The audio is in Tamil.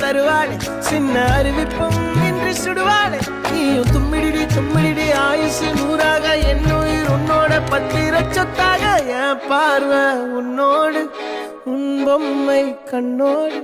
தருவாளே சின்ன அறிவிப்பும் இன்று சுடுவாளே நீயும் தும்மிடி ஆயுசு நூறாக என்னுயிர் உன்னோட பத்திர சொத்தாக என் பார்வை உன்னோடு உன் பொம்மை கண்ணோடு